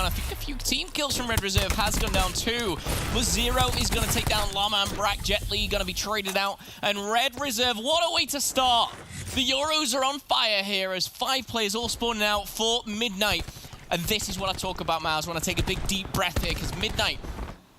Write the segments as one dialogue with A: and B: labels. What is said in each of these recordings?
A: down. I think a few team kills from Red Reserve has gone down too. But Zero is going to take down Llama and Brack. Jet Li going to be traded out. And Red Reserve, what a way to start. The Euros are on fire here as 5 players all spawning out for Midnight. And this is what I talk about, Miles, when I take a big deep breath here, because Midnight,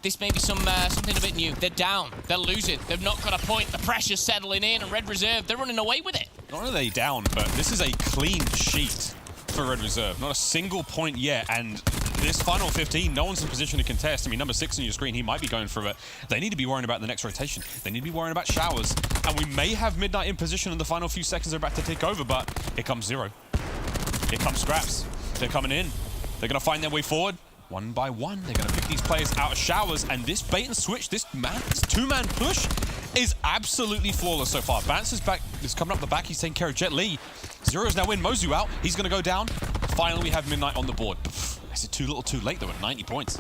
A: this may be something a bit new. They're down. They're losing. They've not got a point. The pressure's settling in, and Red Reserve, they're running away with it.
B: Not only are they down, but this is a clean sheet for Red Reserve. Not a single point yet, and this final 15, no one's in position to contest. I mean, number 6 on your screen, he might be going for it. They need to be worrying about the next rotation. They need to be worrying about showers, and we may have Midnight in position in the final few seconds they're about to take over, but here comes Zero. Here comes Scraps. They're coming in. They're going to find their way forward. One by one, they're going to pick these players out of showers, and this bait and switch, this two-man push is absolutely flawless so far. Bance is coming up the back, he's taking care of Jet Li. Zero's now in, Mozu out, he's going to go down. Finally, we have Midnight on the board. Is it too little too late, though, at 90 points?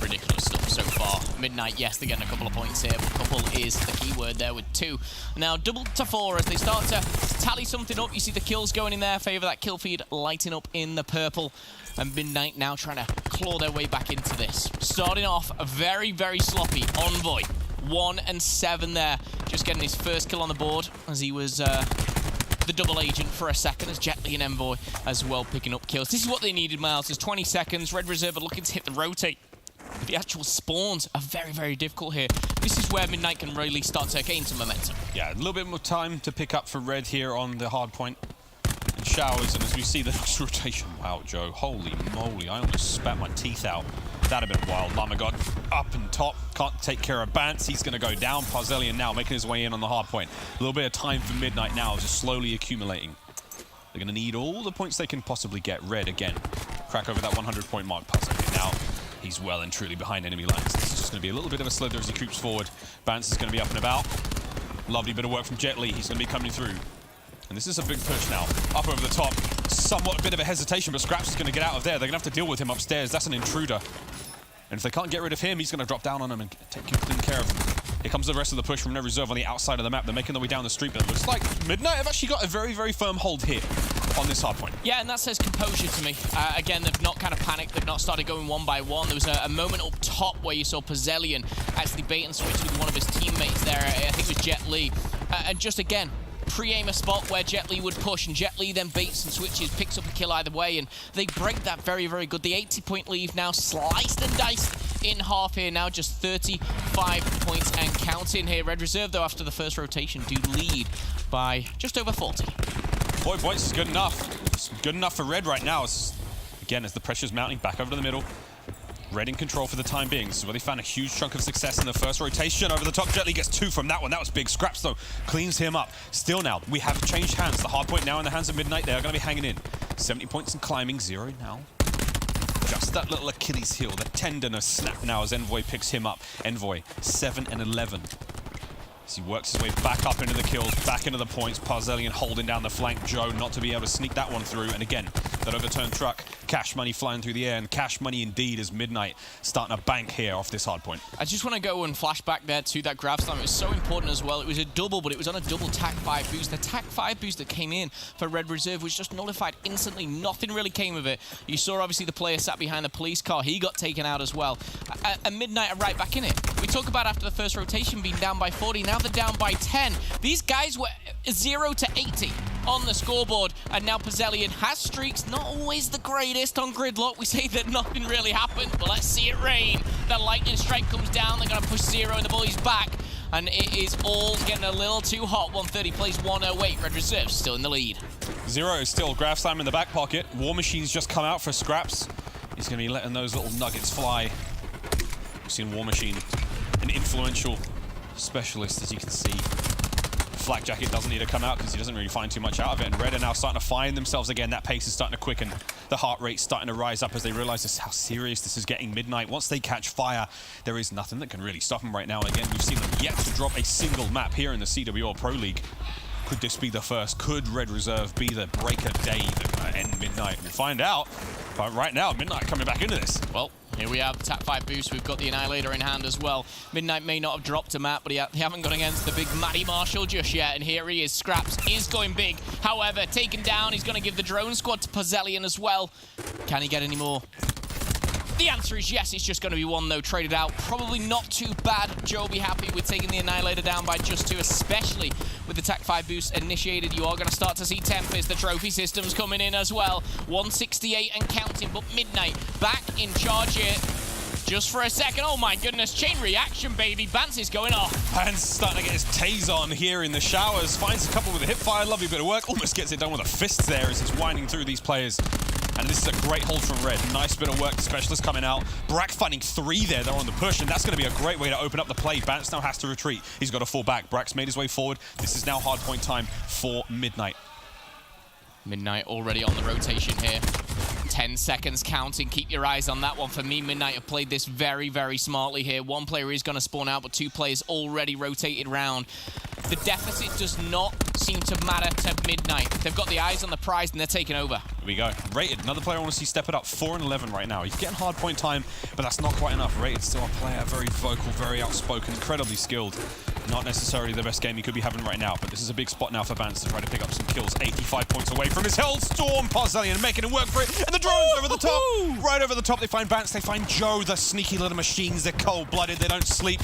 A: Ridiculous stuff so far. Midnight, yes, they're getting a couple of points here, but couple is the key word there with 2. Now, double to 4 as they start to tally something up. You see the kills going in their favor, that kill feed lighting up in the purple. And Midnight now trying to claw their way back into this. Starting off very, very sloppy. Envoy, 1 and 7 there. Just getting his first kill on the board as he was the double agent for a second, as Jet Li and Envoy as well picking up kills. This is what they needed, Miles. There's 20 seconds. Red Reserve are looking to hit the rotate. The actual spawns are very, very difficult here. This is where Midnight can really start to gain some momentum.
B: Yeah, a little bit more time to pick up for Red here on the hard point. And showers, and as we see the next rotation. Wow, Joe, holy moly, I almost spat my teeth out. That'd have been wild. Llama got up and top, can't take care of Bance. He's going to go down. Parzelian now making his way in on the hard point. A little bit of time for Midnight now, just slowly accumulating. They're going to need all the points they can possibly get. Red again, crack over that 100-point mark. Parzelian now, he's well and truly behind enemy lines. This is just going to be a little bit of a slither as he creeps forward. Bance is going to be up and about. Lovely bit of work from Jet Li. He's going to be coming through. And this is a big push now. Up over the top. Somewhat a bit of a hesitation, but Scraps is going to get out of there. They're going to have to deal with him upstairs. That's an intruder. And if they can't get rid of him, he's going to drop down on him and take clean care of him. Here comes the rest of the push from Red Reserve on the outside of the map. They're making their way down the street, but it looks like Midnight have actually got a very, very firm hold here on this hard point.
A: Yeah, and that says composure to me. Again, they've not kind of panicked. They've not started going one by one. There was a moment up top where you saw Parzelian actually bait and switch with one of his teammates there. I think it was Jet Li. And just again, pre-aim a spot where Jet Li would push, and Jet Li then baits and switches, picks up a kill either way, and they break that very, very good. The 80-point lead now sliced and diced in half here, now just 35 points and counting here. Red Reserve, though, after the first rotation, do lead by just over 40.
B: 40 points is good enough. It's good enough for Red right now. Again, as the pressure's mounting back over to the middle. Red in control for the time being. This is where they found a huge chunk of success in the first rotation. Over the top, Jet Li gets 2 from that one. That was big. Scraps, though, cleans him up. Still now, we have changed hands. The hard point now in the hands of Midnight. They are going to be hanging in. 70 points and climbing. 0 now. Just that little Achilles heel, the tenderness snap now as Envoy picks him up. Envoy, 7 and 11. As he works his way back up into the kills, back into the points. Parzelian holding down the flank. Joe not to be able to sneak that one through. And again, that overturned truck. Cash money flying through the air, and cash money indeed as Midnight starting to bank here off this hard point.
A: I just want to go and flash back there to that grab slam. It was so important as well. It was a double, but it was on a double TAC 5 boost. The TAC 5 boost that came in for Red Reserve was just nullified instantly. Nothing really came of it. You saw obviously the player sat behind the police car. He got taken out as well. And Midnight are right back in it. We talk about after the first rotation being down by 40. Now they're down by 10. These guys were 0 to 80 on the scoreboard, and now Parzelian has streaks, not always the greatest on gridlock. We say that nothing really happened, but let's see it rain. That lightning strike comes down, they're gonna push Zero and the boys back, and it is all getting a little too hot. 130 plays 108, Red Reserve still in the lead.
B: Zero is still grab slam in the back pocket. War Machine's just come out for Scraps. He's gonna be letting those little nuggets fly. We've seen War Machine, an influential specialist, as you can see. Flak Jacket doesn't need to come out because he doesn't really find too much out of it, and Red are now starting to find themselves again. That pace is starting to quicken. The heart rate's starting to rise up as they realize this, how serious this is getting. Midnight, once they catch fire, there is nothing that can really stop them right now. And again, we've seen them yet to drop a single map here in the CWL Pro League. Could this be the first? Could Red Reserve be the break of day that end Midnight? We'll find out. But right now, Midnight coming back into this.
A: Well, here we have the TAC 5 boost. We've got the Annihilator in hand as well. Midnight may not have dropped a map, but they haven't gone against the big Matty Marshall just yet. And here he is. Scraps is going big. However, taken down. He's going to give the drone squad to Parzelian as well. Can he get any more? The answer is yes, it's just going to be one, though, traded out. Probably not too bad. Joe will be happy with taking the Annihilator down by just 2, especially with the TAC-5 boost initiated. You are going to start to see Tempest, the trophy systems coming in as well. 168 and counting, but Midnight back in charge here. Just for a second. Oh my goodness, chain reaction, baby. Bance is going off.
B: Bance starting to get his Taze on here in the showers. Finds a couple with a hip fire. Lovely bit of work. Almost gets it done with a fist there as he's winding through these players. And this is a great hold from Red. Nice bit of work. The Specialist coming out. Brack finding 3 there. They're on the push, and that's going to be a great way to open up the play. Bance now has to retreat. He's got to fall back. Brack's made his way forward. This is now hardpoint time for Midnight.
A: Midnight already on the rotation here. 10 seconds counting. Keep your eyes on that one. For me, Midnight have played this very, very smartly here. 1 player is going to spawn out, but 2 players already rotated round. The deficit does not seem to matter to Midnight. They've got the eyes on the prize, and they're taking over.
B: Here we go. Rated, another player I want to see step it up. 4 and 11 right now. He's getting hard point time, but that's not quite enough. Rated still a player, very vocal, very outspoken, incredibly skilled. Not necessarily the best game he could be having right now, but this is a big spot now for Bance to try to pick up some kills. 85 points away from his Hellstorm. Parzelian making him work for it, and the drone's over the top. Right over the top, they find Bance, they find Joe, the sneaky little machines. They're cold-blooded, they don't sleep.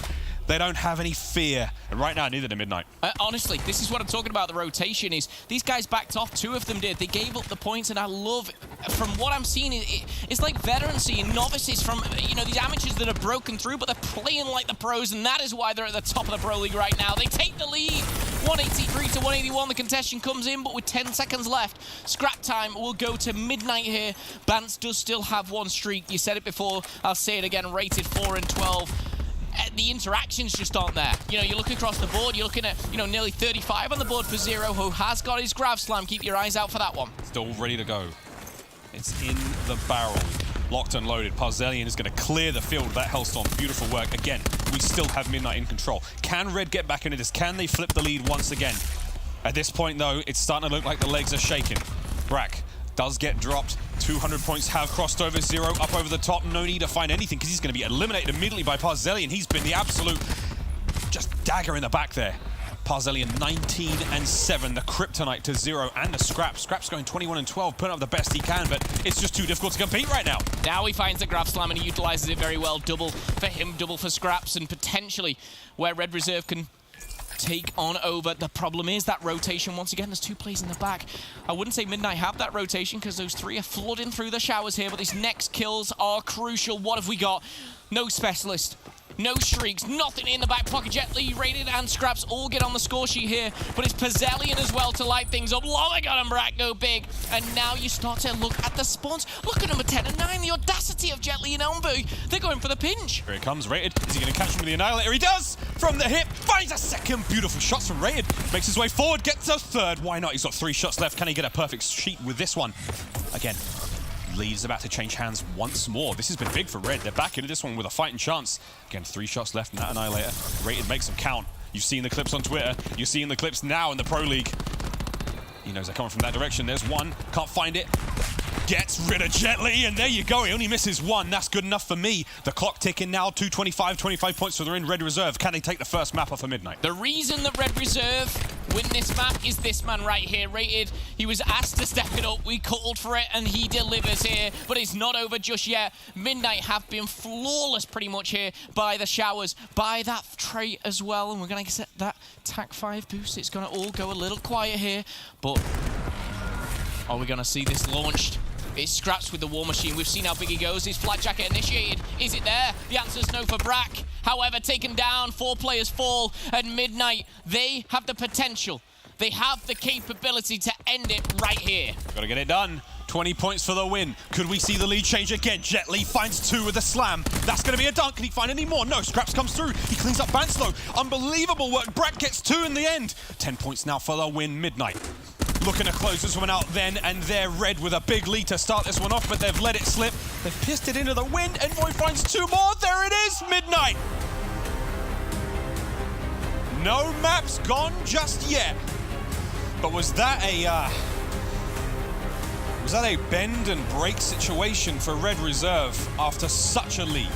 B: They don't have any fear. And right now, neither do Midnight.
A: Honestly, this is what I'm talking about. The rotation is these guys backed off. 2 of them did. They gave up the points, and I love, from what I'm seeing, it's like veterans seeing novices from, you know, these amateurs that have broken through, but they're playing like the pros, and that is why they're at the top of the Pro League right now. They take the lead. 183 to 181. The contestation comes in, but with 10 seconds left, scrap time will go to Midnight here. Bance does still have 1 streak. You said it before. I'll say it again. Rated 4 and 12. The interactions just aren't there. You know, you look across the board, you're looking at, you know, nearly 35 on the board for Zero, who has got his Grav Slam. Keep your eyes out for that one.
B: Still ready to go. It's in the barrel. Locked and loaded. Parzelian is going to clear the field with that Hellstorm. Beautiful work. Again, we still have Midnight in control. Can Red get back into this? Can they flip the lead once again? At this point, though, it's starting to look like the legs are shaking. Brack does get dropped. 200 points have crossed over. Zero up over the top. No need to find anything because he's going to be eliminated immediately by Parzelian. He's been the absolute just dagger in the back there. Parzelian 19 and 7. The Kryptonite to Zero and the Scrap. Scrap's going 21 and 12, putting up the best he can, but it's just too difficult to compete right now.
A: Now he finds the Grav Slam and he utilizes it very well. Double for him, double for Scraps, and potentially where Red Reserve can take on over. The problem is that rotation. Once again, there's 2 players in the back. I wouldn't say Midnight have that rotation because those 3 are flooding through the showers here, but these next kills are crucial. What have we got? No Specialist. No streaks, nothing in the back pocket. Jet Li, Rated, and Scraps all get on the score sheet here, but it's Parzelian as well to light things up. Lolligot and Brack go big, and now you start to look at the spawns. Look at number 10 and 9, the audacity of Jet Li and Elmberg. They're going for the pinch.
B: Here it comes, Rated. Is he going to catch him with the Annihilator? He does! From the hip, finds a second. Beautiful shots from Rated. Makes his way forward, gets a third. Why not? He's got 3 shots left. Can he get a perfect sheet with this one? Again, lead is about to change hands once more. This has been big for Red. They're back into this one with a fighting chance. Again, 3 shots left in that Annihilator. Rated makes them count. You've seen the clips on Twitter. You're seeing the clips now in the Pro League. He knows they're coming from that direction. There's one. Can't find it. Gets rid of Jet Li, and there you go. He only misses 1. That's good enough for me. The clock ticking now. 225, 25 points, so they're in Red Reserve. Can they take the first map off of Midnight?
A: The reason that Red Reserve win this map is this man right here, Rated. He was asked to step it up. We called for it, and he delivers here. But it's not over just yet. Midnight have been flawless pretty much here by the showers, by that trait as well. And we're going to get that TAC-5 boost. It's going to all go a little quiet here. But are we going to see this launched? It's Scraps with the War Machine. We've seen how big he goes. His Flat Jacket initiated. Is it there? The answer's no for Brack. However, taken down. 4 players fall. And Midnight, they have the potential. They have the capability to end it right here.
B: Got to get it done. 20 points for the win. Could we see the lead change again? Jet Li finds 2 with a slam. That's going to be a dunk. Can he find any more? No, Scraps comes through. He cleans up Bance though. Unbelievable work. Brack gets 2 in the end. 10 points now for the win. Midnight looking to close this one out then and there. Red with a big lead to start this one off, but they've let it slip. They've pissed it into the wind. Envoy finds 2 more. There it is. Midnight. No maps gone just yet. But was that a bend and break situation for Red Reserve after such a lead?